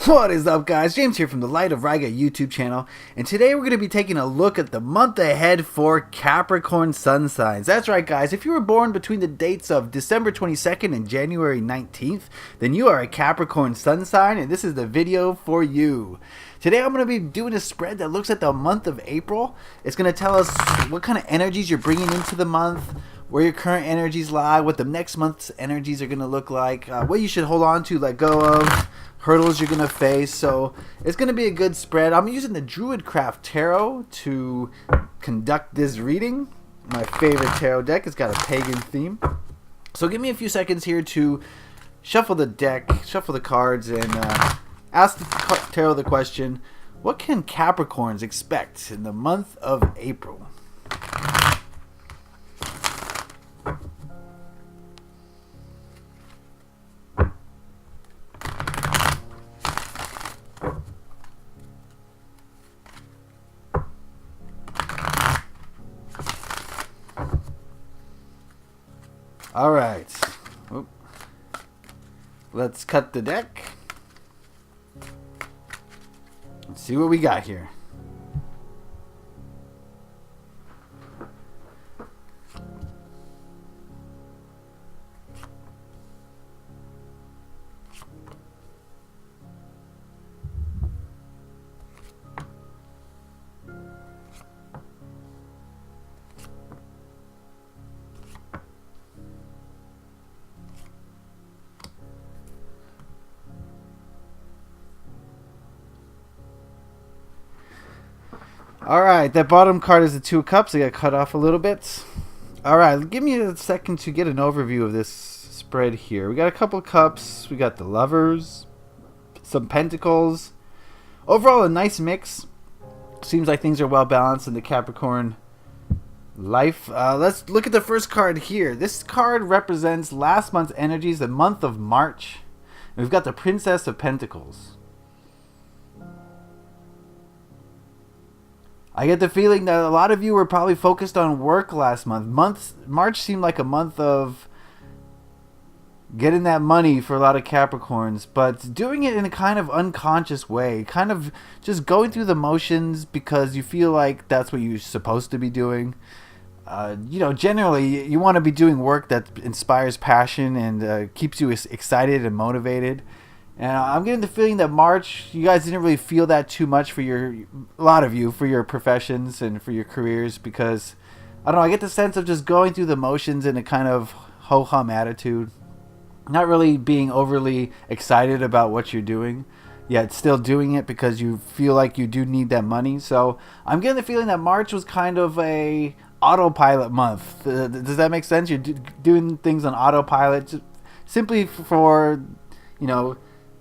What is up, guys? James here from the Light of Riga YouTube channel, and today we're going to be taking a look at the month ahead for Capricorn Sun signs. That's right, guys. If you were born between the dates of December 22nd and January 19th, then you are a Capricorn Sun sign, and this is the video for you. Today I'm going to be doing a spread that looks at the month of April. It's going to tell us what kind of energies you're bringing into the month, where your current energies lie, what the next month's energies are going to look like, what you should hold on to, let go of, hurdles you're going to face. So it's going to be a good spread. I'm using the Druidcraft Tarot to conduct this reading. My favorite tarot deck. It's got a pagan theme. So give me a few seconds here to shuffle the deck, shuffle the cards, and ask the tarot the question, what can Capricorns expect in the month of April? All right, let's cut the deck. Let's see what we got here. Alright, that bottom card is the Two of Cups. I got cut off a little bit. Alright, give me a second to get an overview of this spread here. We got a couple of cups. We got the Lovers. Some Pentacles. Overall, a nice mix. Seems like things are well balanced in the Capricorn life. Let's look at the first card here. This card represents last month's energies, the month of March. And we've got the Princess of Pentacles. I get the feeling that a lot of you were probably focused on work last month. March seemed like a month of getting that money for a lot of Capricorns, but doing it in a kind of unconscious way, kind of just going through the motions because you feel like that's what you're supposed to be doing. Generally, you want to be doing work that inspires passion and keeps you excited and motivated. And I'm getting the feeling that March, you guys didn't really feel that too much for a lot of you, for your professions and for your careers, because, I don't know, I get the sense of just going through the motions in a kind of ho-hum attitude. Not really being overly excited about what you're doing, yet still doing it because you feel like you do need that money. So I'm getting the feeling that March was kind of a autopilot month. Does that make sense? You're doing things on autopilot just simply for,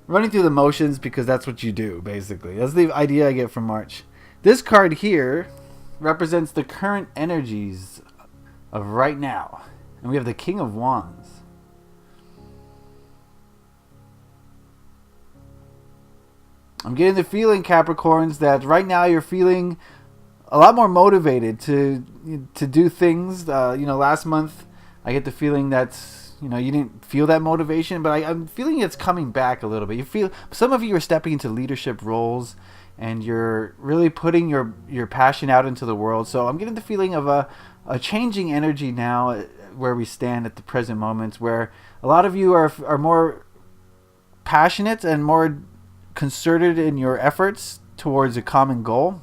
running through the motions because that's what you do, basically. That's the idea I get from March. This card here represents the current energies of right now. And we have the King of Wands. I'm getting the feeling, Capricorns, that right now you're feeling a lot more motivated to do things. Last month I get the feeling that you didn't feel that motivation, but I'm feeling it's coming back a little bit. You feel some of you are stepping into leadership roles, and you're really putting your passion out into the world. So I'm getting the feeling of a changing energy now where we stand at the present moment, where a lot of you are more passionate and more concerted in your efforts towards a common goal.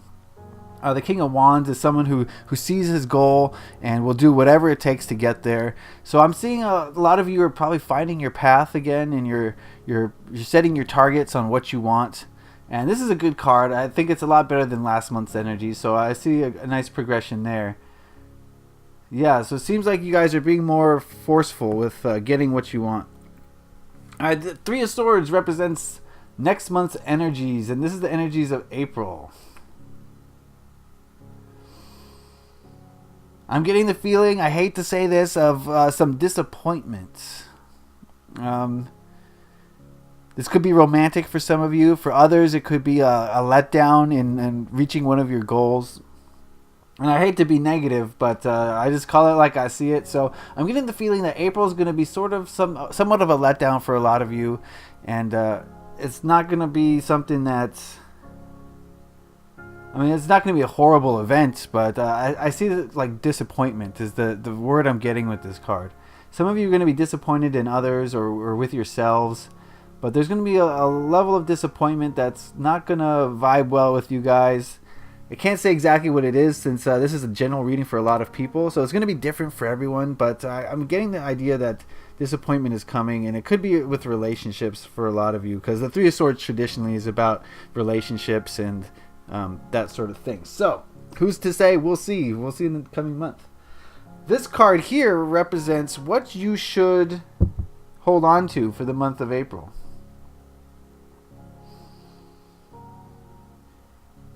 The King of Wands is someone who sees his goal and will do whatever it takes to get there. So I'm seeing a lot of you are probably finding your path again, and you're setting your targets on what you want. And this is a good card. I think it's a lot better than last month's energy. So I see a nice progression there. Yeah, so it seems like you guys are being more forceful with getting what you want. The Three of Swords represents next month's energies, and this is the energies of April. I'm getting the feeling, I hate to say this, of some disappointment. This could be romantic for some of you. For others, it could be a letdown in reaching one of your goals. And I hate to be negative, but I just call it like I see it. So I'm getting the feeling that April is going to be somewhat of a letdown for a lot of you. And it's not going to be something that's, I mean, it's not going to be a horrible event, but I see that like disappointment is the word I'm getting with this card. Some of you are going to be disappointed in others or with yourselves, but there's going to be a level of disappointment that's not going to vibe well with you guys. I can't say exactly what it is since this is a general reading for a lot of people, so it's going to be different for everyone, but I'm getting the idea that disappointment is coming, and it could be with relationships for a lot of you, because the Three of Swords traditionally is about relationships and that sort of thing. So, who's to say? We'll see. We'll see in the coming month. This card here represents what you should hold on to for the month of April.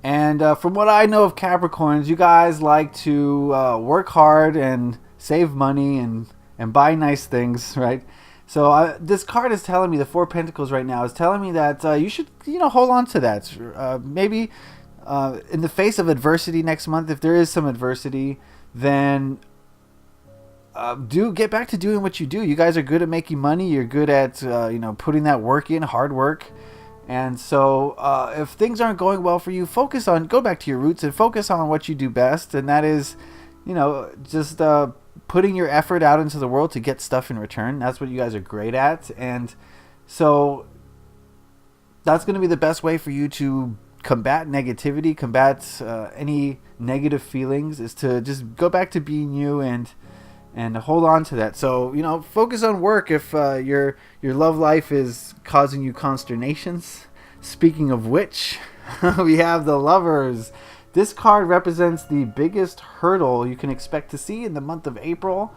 And from what I know of Capricorns, you guys like to work hard and save money and buy nice things, right? So this card is telling me, the Four of Pentacles right now is telling me that you should, hold on to that. Maybe in the face of adversity next month, if there is some adversity, then get back to doing what you do. You guys are good at making money. You're good at putting that work in, hard work. And so if things aren't going well for you, go back to your roots and focus on what you do best, and that is just putting your effort out into the world to get stuff in return. That's what you guys are great at, and so that's going to be the best way for you to combat negativity, combat any negative feelings, is to just go back to being you and hold on to that. So, focus on work if your love life is causing you consternations. Speaking of which, we have the Lovers. This card represents the biggest hurdle you can expect to see in the month of April.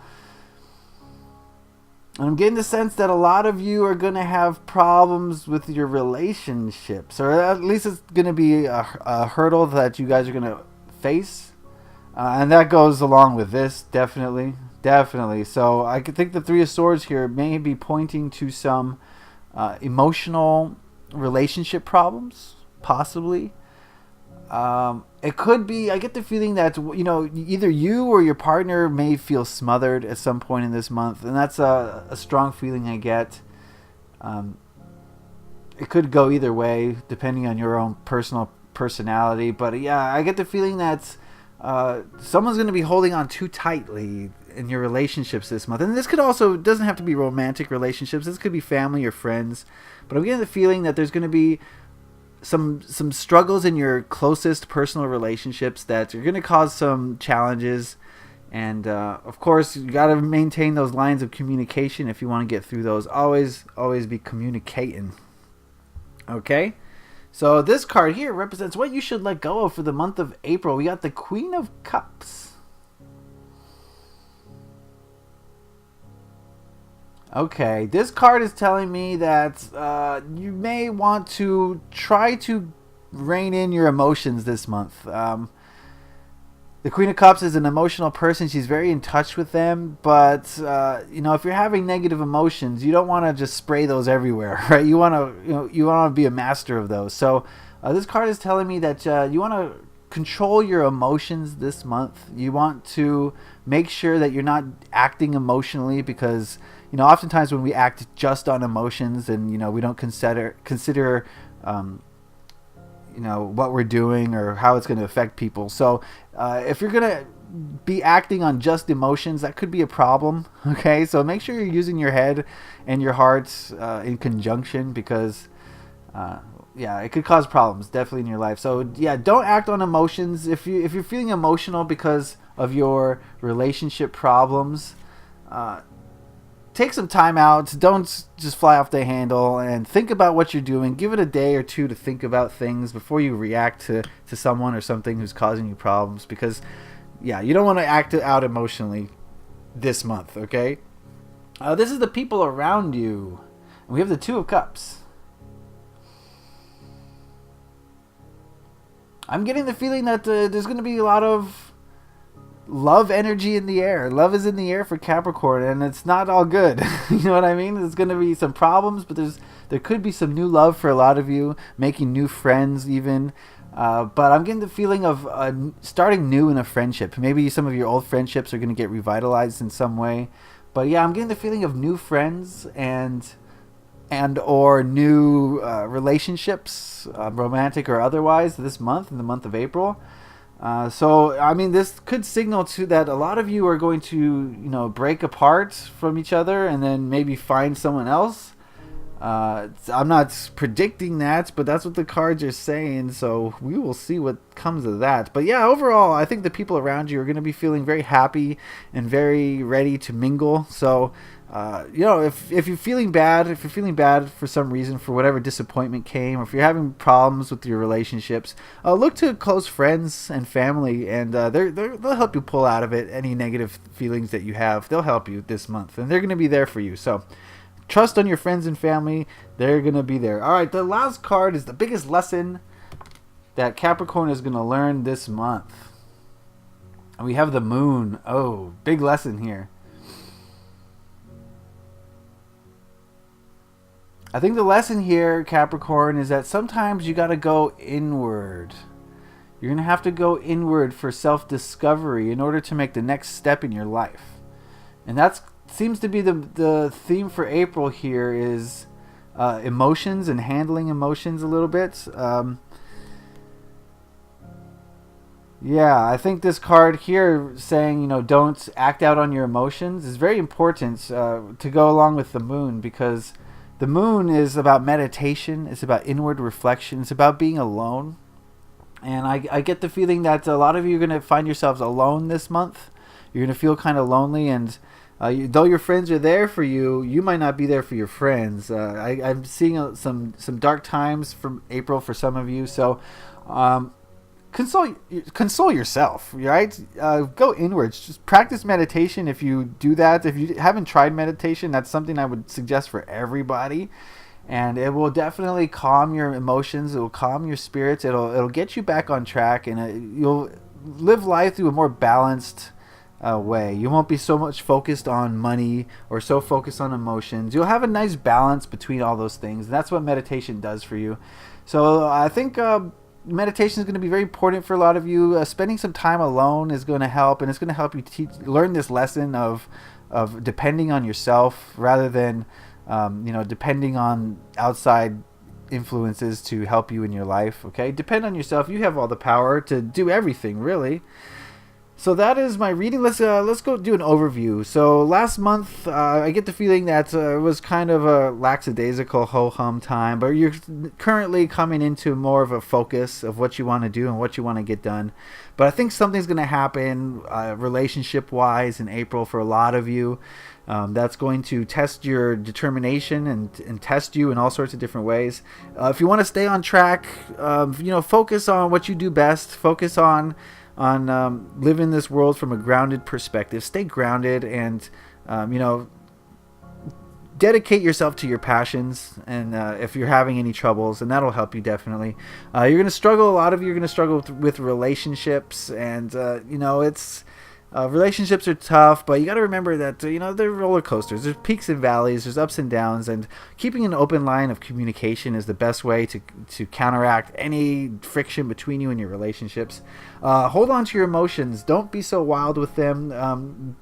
And I'm getting the sense that a lot of you are going to have problems with your relationships, or at least it's going to be a hurdle that you guys are going to face. And that goes along with this, definitely. So I could think the Three of Swords here may be pointing to some emotional relationship problems, possibly. It could be, I get the feeling that, either you or your partner may feel smothered at some point in this month, and that's a strong feeling I get. It could go either way, depending on your own personal personality, but yeah, I get the feeling that someone's going to be holding on too tightly in your relationships this month. And this could also, doesn't have to be romantic relationships, this could be family or friends, but I'm getting the feeling that there's going to be some struggles in your closest personal relationships that are going to cause some challenges. And of course, you got to maintain those lines of communication if you want to get through those. Always be communicating. Okay? So this card here represents what you should let go of for the month of April. We got the Queen of Cups. Okay, this card is telling me that you may want to try to rein in your emotions this month. The Queen of Cups is an emotional person. She's very in touch with them, but if you're having negative emotions, you don't want to just spray those everywhere, right? You want to be a master of those. So this card is telling me that you want to control your emotions this month. You want to make sure that you're not acting emotionally, because oftentimes when we act just on emotions and we don't consider what we're doing or how it's going to affect people. So if you're going to be acting on just emotions, that could be a problem. Okay, so make sure you're using your head and your heart in conjunction, because it could cause problems definitely in your life. So yeah, don't act on emotions. If you're feeling emotional because of your relationship problems, take some time out. Don't just fly off the handle, and think about what you're doing. Give it a day or two to think about things before you react to someone or something who's causing you problems, because you don't want to act out emotionally this month. Okay, this is the people around you. We have the Two of Cups. I'm getting the feeling that there's going to be a lot of love energy in the air. Love is in the air for Capricorn, and it's not all good. You know what I mean? There's going to be some problems, but there could be some new love for a lot of you, making new friends even. But I'm getting the feeling of starting new in a friendship. Maybe some of your old friendships are going to get revitalized in some way. But yeah, I'm getting the feeling of new friends and and or new relationships, romantic or otherwise, this month, in the month of April. So, I mean, this could signal to that a lot of you are going to, break apart from each other and then maybe find someone else. I'm not predicting that, but that's what the cards are saying. So we will see what comes of that. But yeah, overall, I think the people around you are going to be feeling very happy and very ready to mingle. So, if you're feeling bad, for some reason, for whatever disappointment came, or if you're having problems with your relationships, look to close friends and family, and they'll help you pull out of it any negative feelings that you have. They'll help you this month, and they're going to be there for you. So trust on your friends and family. They're going to be there. All right, the last card is the biggest lesson that Capricorn is going to learn this month. And we have the moon. Oh, big lesson here. I think the lesson here, Capricorn, is that sometimes you got to go inward. You're going to have to go inward for self-discovery in order to make the next step in your life. And that seems to be the theme for April here is emotions and handling emotions a little bit. I think this card here saying, don't act out on your emotions is very important to go along with the moon, because the moon is about meditation. It's about inward reflection. It's about being alone. And I get the feeling that a lot of you are going to find yourselves alone this month. You're going to feel kind of lonely, and though your friends are there for you, you might not be there for your friends. I'm seeing some dark times from April for some of you. So console yourself, right? Go inwards. Just practice meditation if you do that. If you haven't tried meditation, that's something I would suggest for everybody. And it will definitely calm your emotions. It will calm your spirits. It'll get you back on track, and you'll live life through a more balanced way. You won't be so much focused on money or so focused on emotions. You'll have a nice balance between all those things. And that's what meditation does for you. So I think meditation is going to be very important for a lot of you. Spending some time alone is going to help, and it's going to help you learn this lesson of depending on yourself rather than depending on outside influences to help you in your life. Okay, depend on yourself. You have all the power to do everything, really. So that is my reading. Let's go do an overview. So last month, I get the feeling that it was kind of a lackadaisical ho-hum time, but you're currently coming into more of a focus of what you want to do and what you want to get done. But I think something's going to happen relationship-wise in April for a lot of you. That's going to test your determination and test you in all sorts of different ways. If you want to stay on track, focus on what you do best. Focus on living this world from a grounded perspective. Stay grounded and, dedicate yourself to your passions. And if you're having any troubles, and that'll help you definitely. You're going to struggle. A lot of you are going to struggle with relationships, and it's. Relationships are tough, but you got to remember that they're roller coasters. There's peaks and valleys, there's ups and downs, and keeping an open line of communication is the best way to counteract any friction between you and your relationships. Hold on to your emotions. Don't be so wild with them.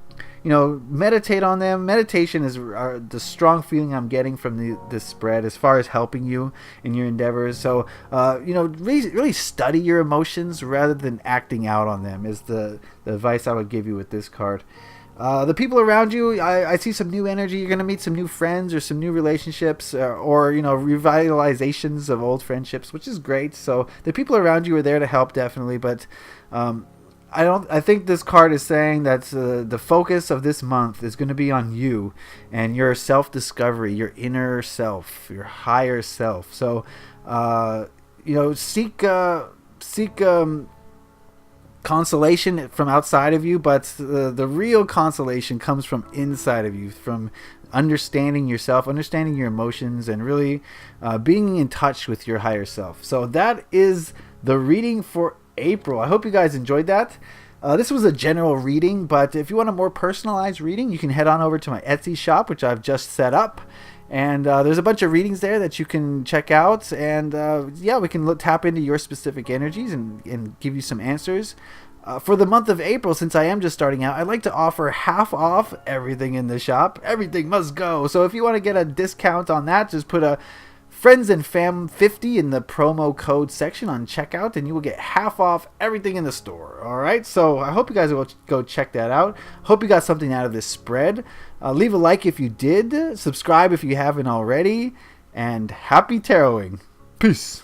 Meditate on them. Meditation is the strong feeling I'm getting from this spread as far as helping you in your endeavors. So, really study your emotions rather than acting out on them is the advice I would give you with this card. The people around you, I see some new energy. You're going to meet some new friends or some new relationships or revitalizations of old friendships, which is great. So the people around you are there to help, definitely, but I think this card is saying that the focus of this month is going to be on you and your self-discovery, your inner self, your higher self. So, seek consolation from outside of you, but the real consolation comes from inside of you, from understanding yourself, understanding your emotions, and really being in touch with your higher self. So that is the reading for April. I hope you guys enjoyed that. This was a general reading, but if you want a more personalized reading, you can head on over to my Etsy shop, which I've just set up. And there's a bunch of readings there that you can check out. And we can tap into your specific energies and give you some answers. For the month of April, since I am just starting out, I'd like to offer half off everything in the shop. Everything must go. So if you want to get a discount on that, just put a Friends and Fam 50 in the promo code section on checkout, and you will get half off everything in the store. All right, so I hope you guys will go check that out. Hope you got something out of this spread. Leave a like if you did. Subscribe if you haven't already. And happy taroting. Peace.